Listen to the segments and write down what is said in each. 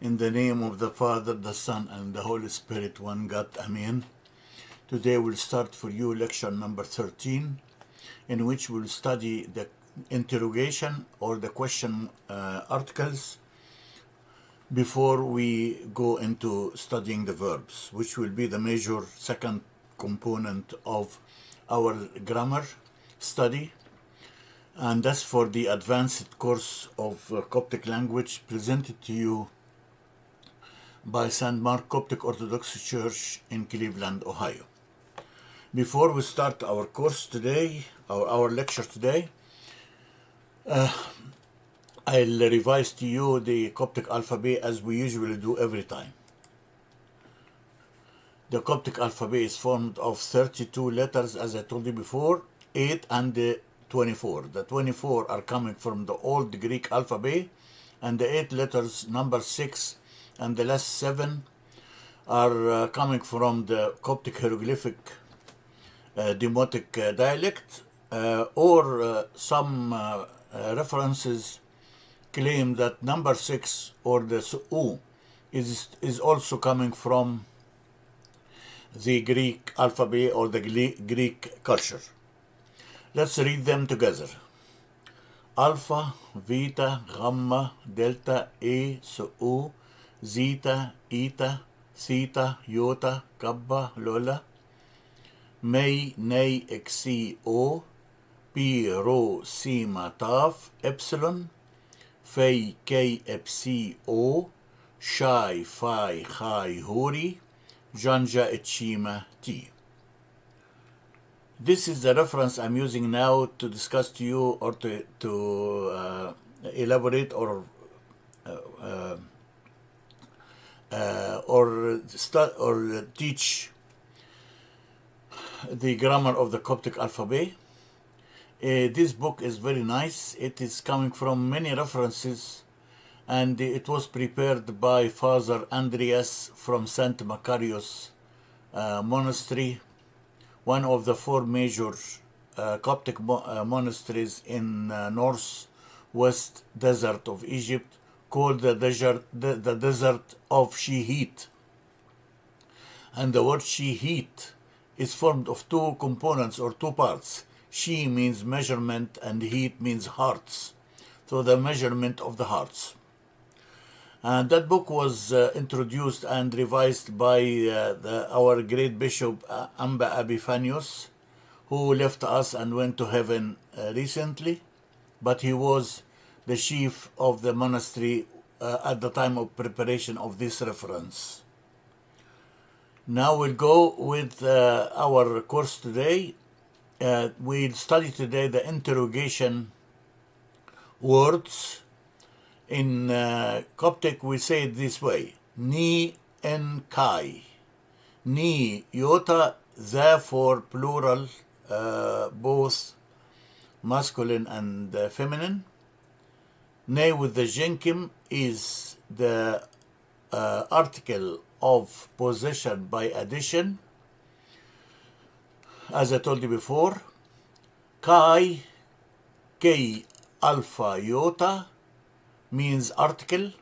In the name of the Father, the Son, and the Holy Spirit, one God, Amen. Today we'll start for you lecture number 13, in which we'll study the interrogation or the question articles before we go into studying the verbs, which will be the major second component of our grammar study. And that's for the advanced course of Coptic language presented to you by St. Mark Coptic Orthodox Church in Cleveland, Ohio. Before we start our course today, our lecture today, I'll revise to you the Coptic alphabet as we usually do every time. The Coptic alphabet is formed of 32 letters, as I told you before, 8 and 24. The 24 are coming from the Old Greek alphabet, and the 8 letters, number 6, and the last 7 are coming from the Coptic hieroglyphic demotic dialect, or some references claim that number 6 or the Su'u is also coming from the Greek alphabet or the Greek culture. Let's read them together. Alpha, Beta, Gamma, Delta, A, Su'u, Zeta, Eta, Theta, Iota, Kappa, Lola, May, Nay, Xi, O, Pi, Rho, Sigma, Taf, Epsilon, Phi, K, Epsi, O, Shai, Phi, Chai, Hori, Janja, Echima, T. This is the reference I'm using now to discuss to you or to elaborate or teach the grammar of the Coptic alphabet. This book is very nice. It is coming from many references, and it was prepared by Father Andreas from St. Macarius Monastery, one of the 4 major Coptic monasteries in northwest desert of Egypt, called the desert of Shihit. And the word Shihit is formed of 2 components or 2 parts. She means measurement and heat means hearts. So the measurement of the hearts. And that book was introduced and revised by our great Bishop Amba Epiphanius, who left us and went to heaven recently, but he was the chief of the monastery at the time of preparation of this reference. Now we'll go with our course today. We'll study today the interrogation words. In Coptic, we say it this way: Ni en kai. Ni, iota, therefore plural, both masculine and feminine. Ne with the genkim is the article of possession by addition, as I told you before. Kai, K, alpha, iota, means article.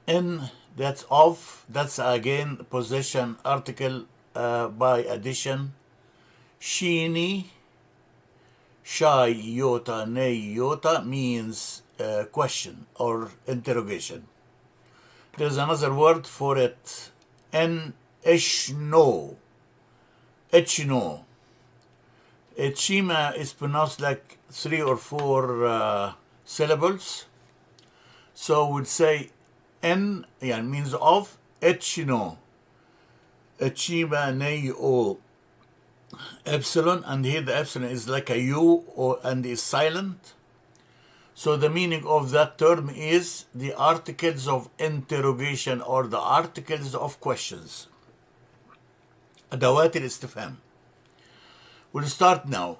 In, that's of, that's again possession article by addition. Shini, Shai, iota, ne, iota means question or interrogation. There's another word for it. En, eshno. Echno. Echima is pronounced like 3 or 4 syllables. So we'd say en, means of, echino. Echima, ne, o. Epsilon, and here the epsilon is like a U and is silent. So the meaning of that term is the articles of interrogation or the articles of questions. أدوات الاستفهام. We'll start now.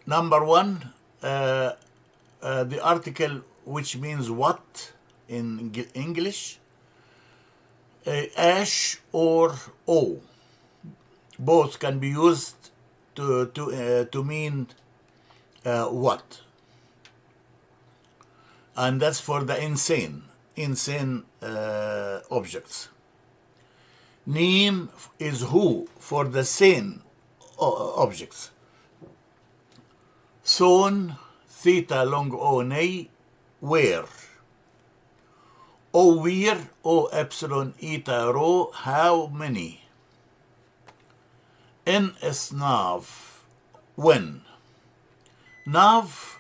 Number 1, the article which means what in English, ash or o. Both can be used to mean what. and that's for the insane objects. Neem is who for the sane objects. Thon, theta long o nei, where. O where, o epsilon eta rho, how many. N is nav, when. Nav,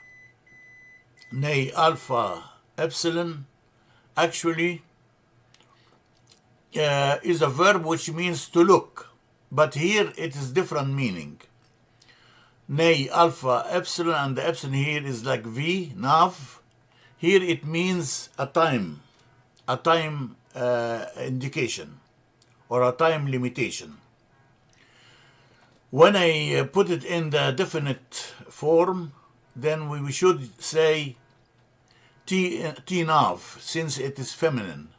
nei alpha epsilon, actually is a verb which means to look, but here it is different meaning. Nei alpha epsilon, and the epsilon here is like v, nav. Here it means a time indication or a time limitation. When I put it in the definite form, then we should say T nav, since it is feminine.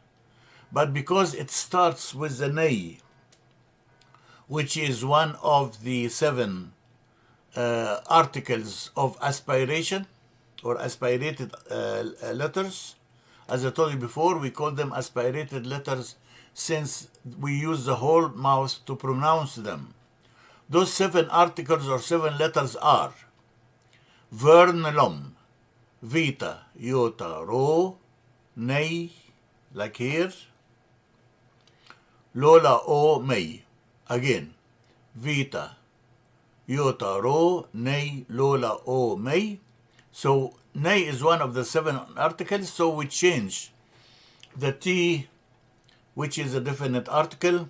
But because it starts with the nei, which is one of the 7 articles of aspiration or aspirated letters, as I told you before, we call them aspirated letters since we use the whole mouth to pronounce them. Those 7 articles or 7 letters are vernlom, vita, iota, rho, nei, like here, lola, o, mei. Again, vita, iota, rho, nei, lola, o, mei. So nei is one of the 7 articles, so we change the T, which is a definite article,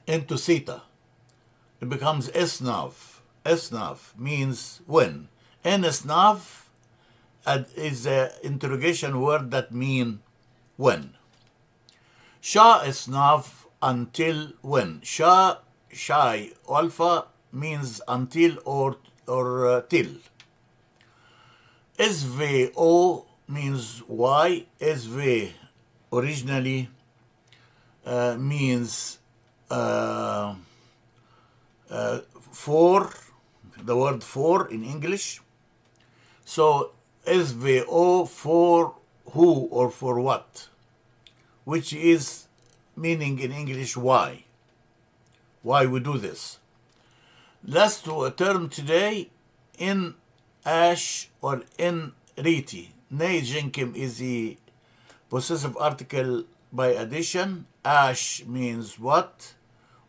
into theta. It becomes esnav. Esnav means when. Enesnav is an interrogation word that means when. Sha esnav, until when. Sha, shai, alpha means until or till. Svo means why. Sv originally means for, the word for in English. So svo, for who or for what, which is meaning in English why we do this. Last term today, in ash or in riti. Nei jenkim is the possessive article by addition. Ash means what,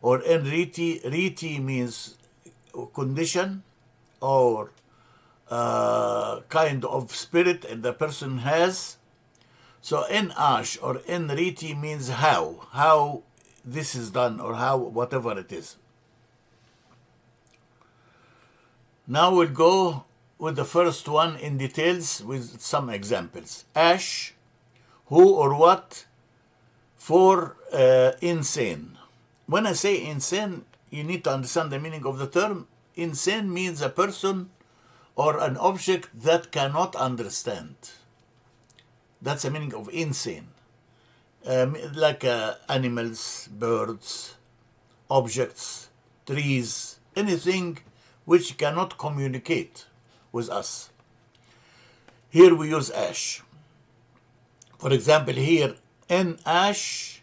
or in riti. Riti means condition or kind of spirit the person has. So in ash or in riti means how this is done, or how whatever it is. Now we'll go with the first one in details with some examples. Ash, who or what, for insane. When I say insane, you need to understand the meaning of the term. Insane means a person or an object that cannot understand. That's the meaning of insane. Like animals, birds, objects, trees, anything which cannot communicate with us. Here we use ash. For example, here, in ash,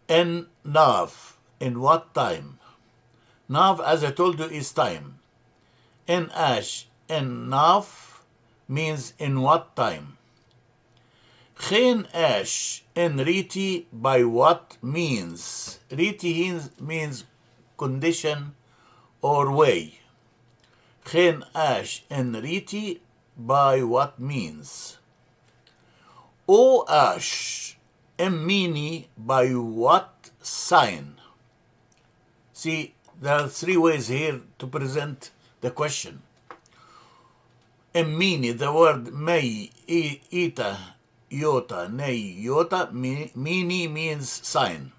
in nav, in what time? Nav, as I told you, is time. In ash, in nav means in what time. Geen ash in riti, by what means? Riti means condition or way. Geen ash in riti, by what means? O ash in mini, by what sign? See, there are 3 ways here to present the question. In mini, the word mei, eta, iota, nei, iota, mini means sign.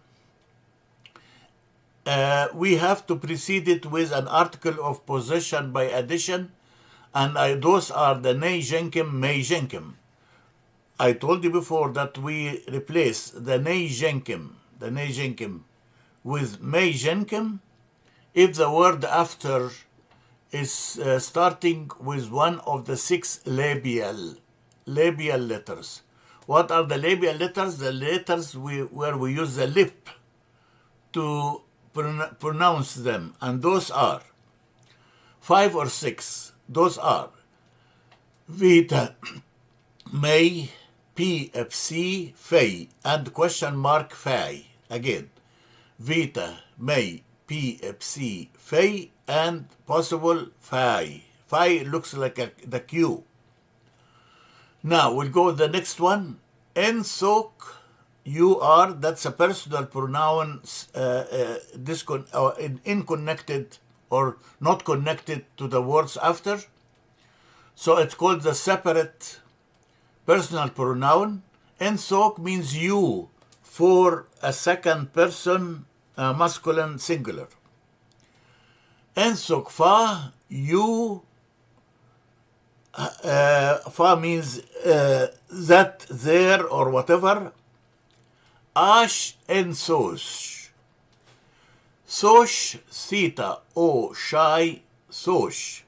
We have to precede it with an article of possession by addition, and those are the nei jenkim, mei jenkim. I told you before that we replace the nei jenkim with mei jenkim if the word after is starting with one of the 6 labial labial letters. What are the labial letters? The letters where we use the lip to pronounce them. And those are 5 or 6. Those are Vita, May, P, F, C, Fay, and question mark Fay. Again, Vita, May, P, F, C, Fay, and possible Fay. Fay looks like the Q. Now we'll go to the next one. Ensok, you are, that's a personal pronoun, unconnected or not connected to the words after. So it's called the separate personal pronoun. Ensok means you for a second person, masculine singular. Ensok fa, you. Fa means that, there, or whatever. Ash and sosh. Sosh, theta, o, shai, sosh,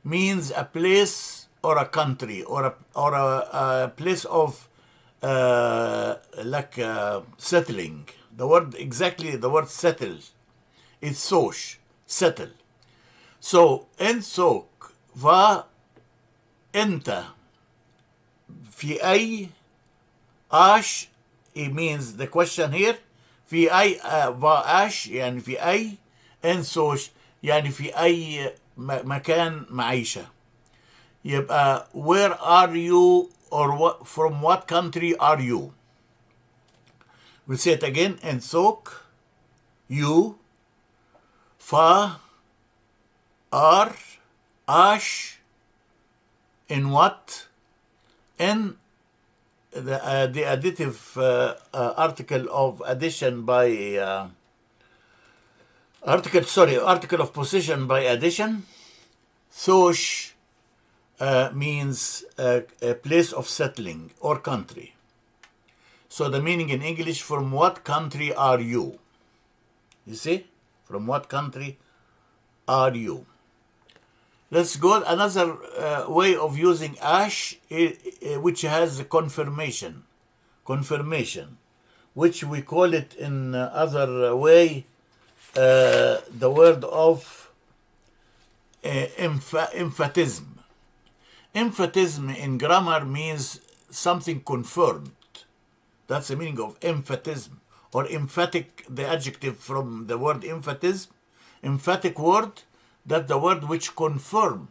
means a place or a country or a place of settling. The word, exactly the word settle, is sosh, settle. So, ensok, va, enta, في أي, ash, it means the question here, في أي واش يعني في أي انسوش يعني في أي مكان معيشة. يبقى where are you or what, from what country are you? We'll say it again. انسوك, you, fa, are, ash, in what, in the additive article of addition by article of position by addition. Sosh means a place of settling or country. So the meaning in English, from what country are you? You see, from what country are you? Let's go another way of using ash, which has confirmation, which we call it in other way, the word of emphatism. Emphatism in grammar means something confirmed. That's the meaning of emphatism, or emphatic, the adjective from the word emphatism, emphatic word. That's the word which confirm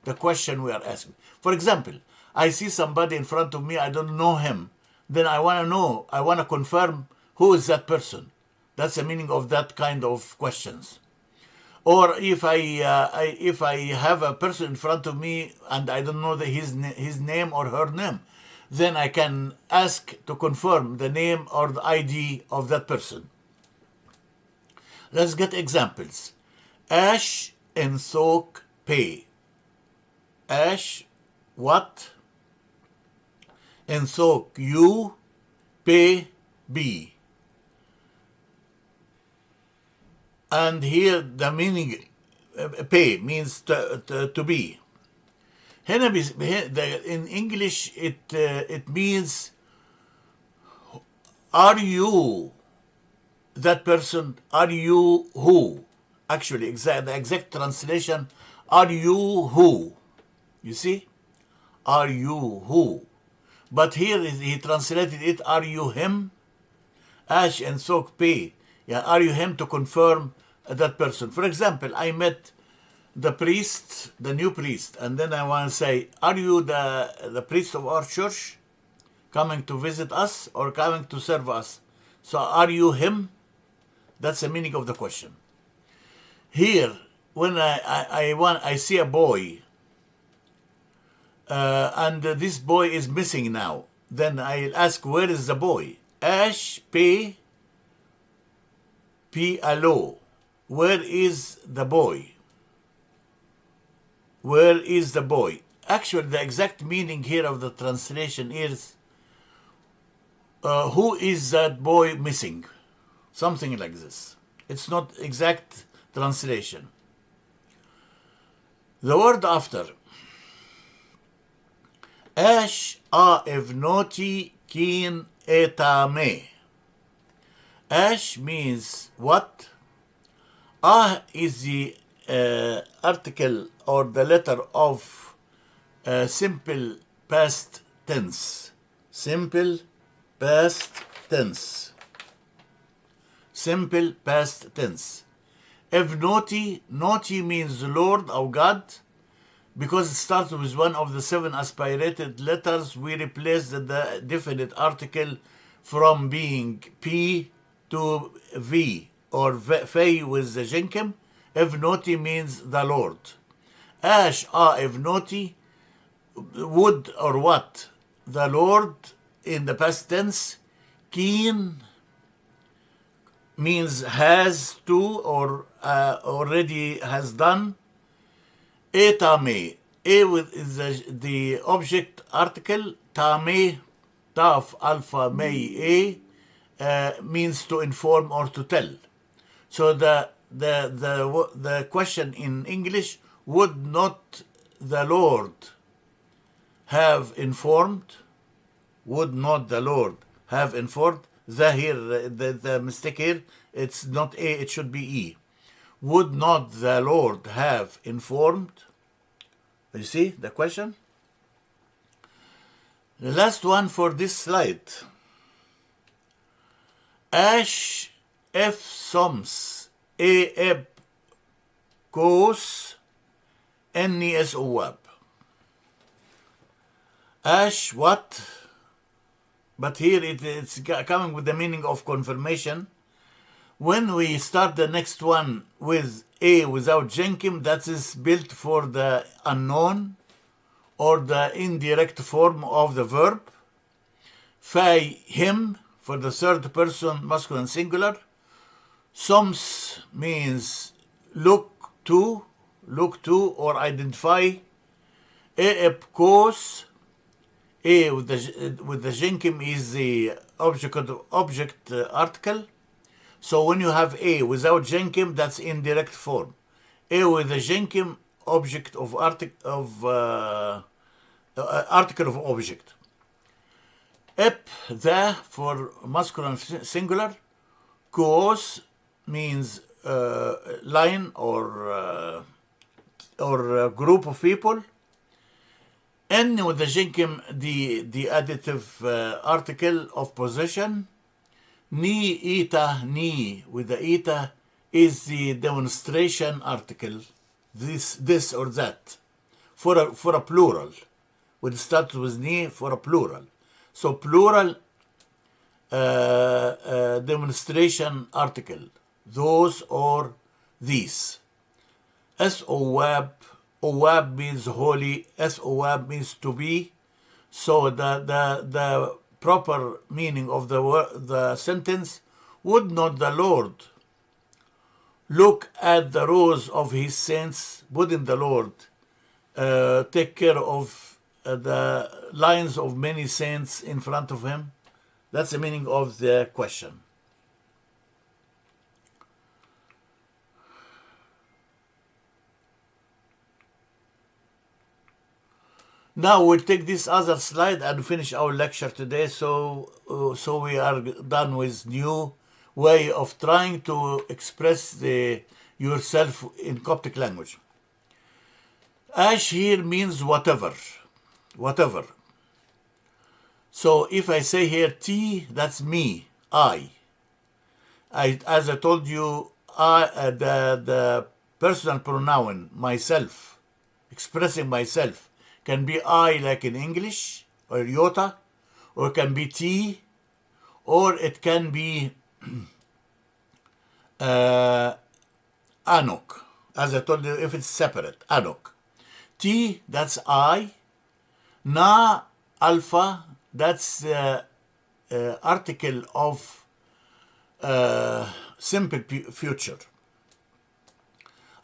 the question we are asking. For example, I see somebody in front of me, I don't know him. Then I want to know, I want to confirm who is that person. That's the meaning of that kind of questions. Or if I have a person in front of me and I don't know his name or her name, then I can ask to confirm the name or the ID of that person. Let's get examples. Ash ensok pay. Ash, what? Ensok, you. Pay, be. And here the meaning, pay means to be. In English it means, are you that person? Are you who? Actually, the exact translation, are you who? You see? Are you who? But here he translated it, are you him? Ash and Sok Pei. Yeah, are you him, to confirm that person. For example, I met the priest, the new priest, and then I want to say, are you the priest of our church coming to visit us or coming to serve us? So are you him? That's the meaning of the question. Here, when I see a boy, and this boy is missing now, then I'll ask, where is the boy? Ash, P, alo. Where is the boy? Where is the boy? Actually, the exact meaning here of the translation is, who is that boy missing? Something like this. It's not exact translation. The word after, Ash a evnoti kin etame. Ash means what? Is the article or the letter of simple past tense. Simple past tense. Simple past tense. Evnoti, noti means Lord or God. Because it starts with one of the 7 aspirated letters, we replace the definite article from being P to V, or Fei with the Jenkem. Evnoti means the Lord. Ash a evnoti, would or what? The Lord in the past tense. Keen means has to or already has done. Etame, is the object article. Tame, taf, alpha, may, means to inform or to tell. So the question in English, would not the Lord have informed? Would not the Lord have informed? The mistake here, it's not A, it should be E. Would not the Lord have informed? You see the question? The last one for this slide. Ash F soms A eb kos NES OWAB. Ash what? But here it's coming with the meaning of confirmation. When we start the next one with A without Jenkim, that is built for the unknown or the indirect form of the verb. Fai, him, for the third person masculine singular. Soms means look to or identify. Kos, A with the Jenkim is the object article. So when you have A without Jenkim, that's indirect form. A with the Jenkim, object of article of object. Ep, the, for masculine singular. Kos means line or group of people. N with the Jenkim, the additive article of possession. Ni, ita, ni with the ita is the demonstration article. This or that. For a plural. When it starts with ni, for a plural. So plural demonstration article. Those or these. S-O-W-A-B. O-W-A-B means holy. S-O-W-A-B means to be. So the proper meaning of the sentence, would not the Lord look at the rows of his saints? Wouldn't the Lord take care of the lines of many saints in front of him? That's the meaning of the question. Now we'll take this other slide and finish our lecture today. So we are done with new way of trying to express yourself in Coptic language. Ash here means whatever. So if I say here T, that's me, I. As I told you, the personal pronoun, myself, expressing myself, can be I like in English, or Yota, or it can be T, or it can be Anok, as I told you, if it's separate, Anok. T, that's I. Na, alpha, that's article of simple future.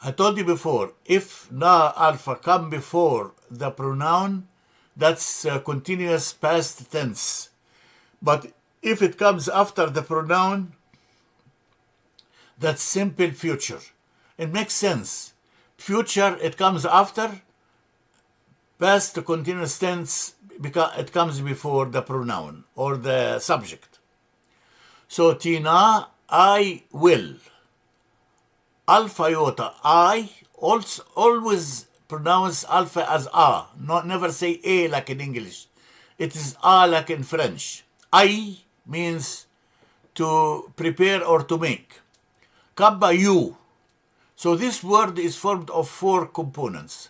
I told you before, if na alpha come before the pronoun, that's continuous past tense. But if it comes after the pronoun, that's simple future. It makes sense. Future, it comes after Past continuous tense, because it comes before the pronoun or the subject. So tina, I will. Alpha iota, I also always pronounce alpha as a, not never say a like in English. It is a like in French. I means to prepare or to make. Kappa you. So this word is formed of 4 components.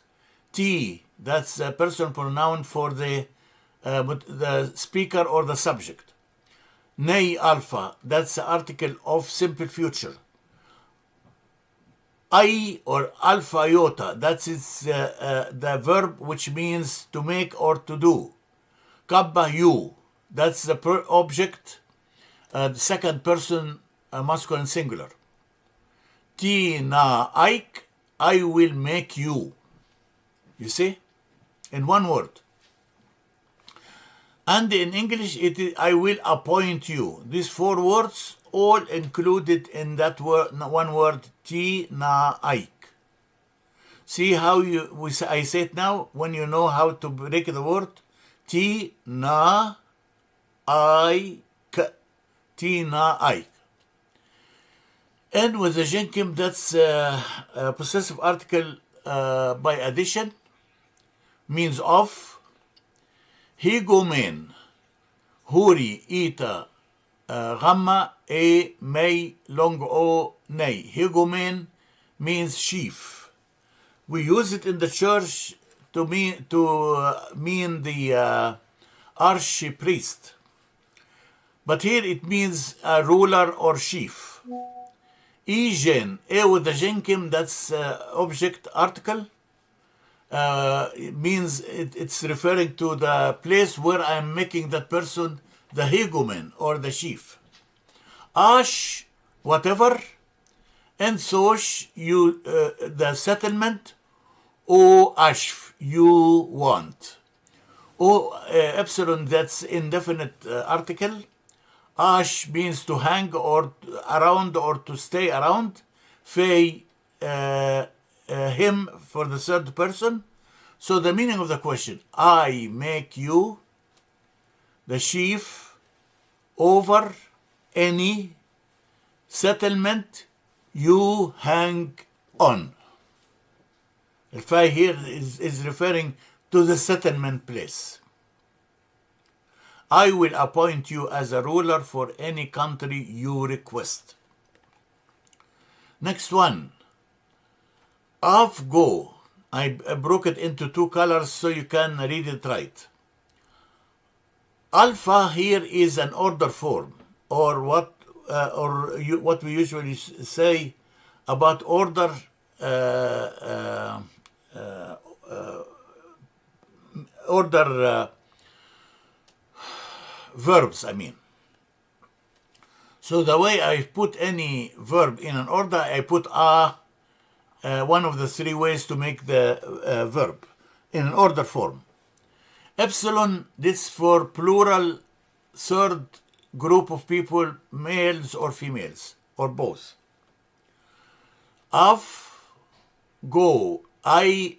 T, that's a personal pronoun for the speaker or the subject. Nei alpha, that's the article of simple future. I or alpha iota, that is the verb which means to make or to do. Kappa you, that's the object, the second person masculine singular. Ti na aik, I will make you. You see? In one word. And in English, it is I will appoint you. These 4 words all included in that word, one word, ti na aik. See how I say it now when you know how to break the word? Ti na aik. Ti na aik. And with the genkim, that's a possessive article by addition, means of. Higomen, huri, ita, gamma, e, may, long, o, nay. Higomen means sheaf. We use it in the church to mean the archpriest. But here it means a ruler or chief. Egen, e with the genkim, that's object article. It means it's referring to the place where I'm making that person the hegumen or the chief. Ash, whatever, and sosh, you the settlement. O ashf, you want. O epsilon, that's indefinite article. Ash means to hang or around or to stay around. Fei, him for the third person. So the meaning of the question, I make you the chief over any settlement you hang on. The Fai here is referring to the settlement place. I will appoint you as a ruler for any country you request. Next one. Go. I broke it into 2 colors so you can read it right. Alpha here is an order form, or what we usually say about order. Verbs, I mean. So the way I put any verb in an order, I put one of the 3 ways to make the verb in an order form. Epsilon, this for plural, third group of people, males or females, or both. Go, I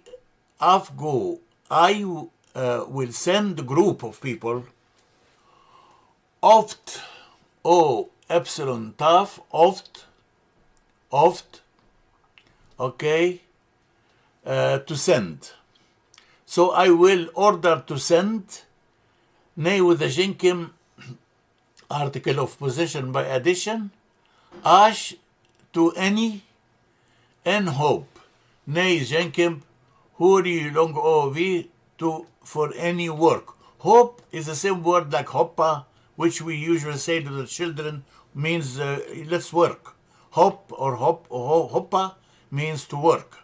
will send a group of people. Oft, epsilon taf, oft, okay, to send. So I will order to send, nay with the genkim, article of possession by addition, ash to any, and hope, nay genkim, huri long ov to for any work. Hope is the same word like hoppa, which we usually say to the children, means let's work. Hop or hoppa means to work.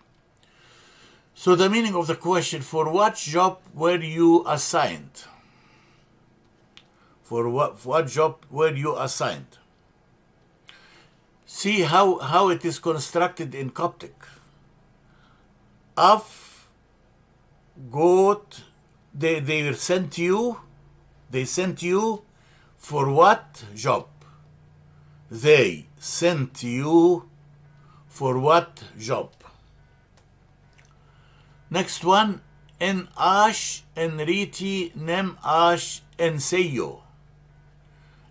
So the meaning of the question, for what job were you assigned? For what job were you assigned? See how it is constructed in Coptic. They sent you for what job? They sent you for what job? Next one, En ash en riti nem ash en seyo.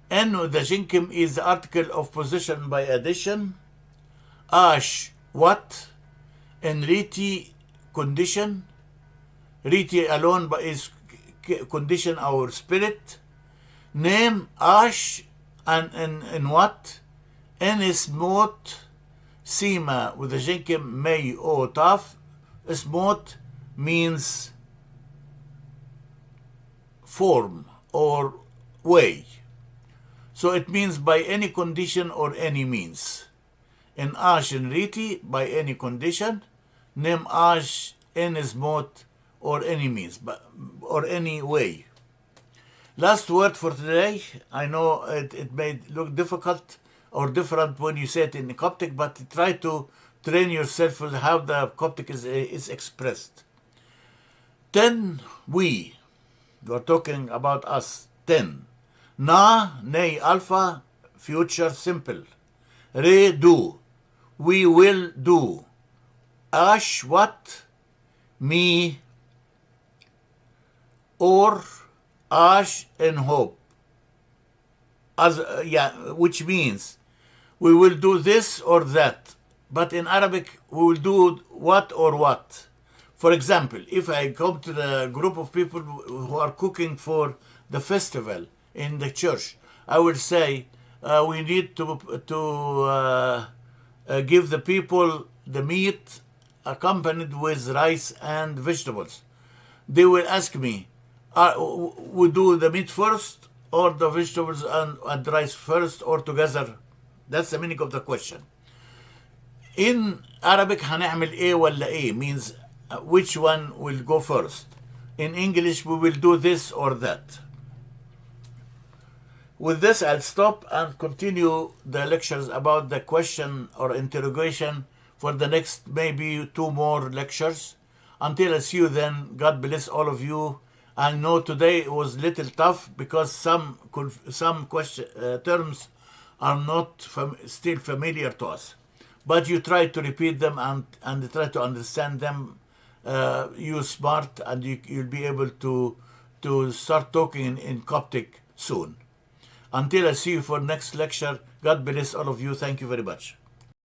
En with the jinkim is the article of position by addition. Ash, what? En riti, condition. Riti alone is condition our spirit. Name ash and in what? En is mot sima with the jinkim may o taf. Smot means form or way. So it means by any condition or any means. In ash and riti, by any condition. Nem ash en smot or any means, or any way. Last word for today. I know it may look difficult or different when you say it in Coptic, but try to train yourself with how the Coptic is expressed. Ten, we are talking about us. Ten. Na, nay, alpha, future simple. Re, do. We will do. Ash, what? Me, or ash and hope. Which means we will do this or that. But in Arabic, we will do what or what. For example, if I come to the group of people who are cooking for the festival in the church, I will say, we need to give the people the meat accompanied with rice and vegetables. They will ask me, we do the meat first or the vegetables and rice first or together? That's the meaning of the question. In Arabic, هنعمل إيه ولا إيه means which one will go first. In English, we will do this or that. With this, I'll stop and continue the lectures about the question or interrogation for the next maybe 2 more lectures. Until I see you then, God bless all of you. I know today it was a little tough because some terms are not still familiar to us. But you try to repeat them and try to understand them. You're smart and you'll be able to start talking in Coptic soon. Until I see you for next lecture, God bless all of you. Thank you very much.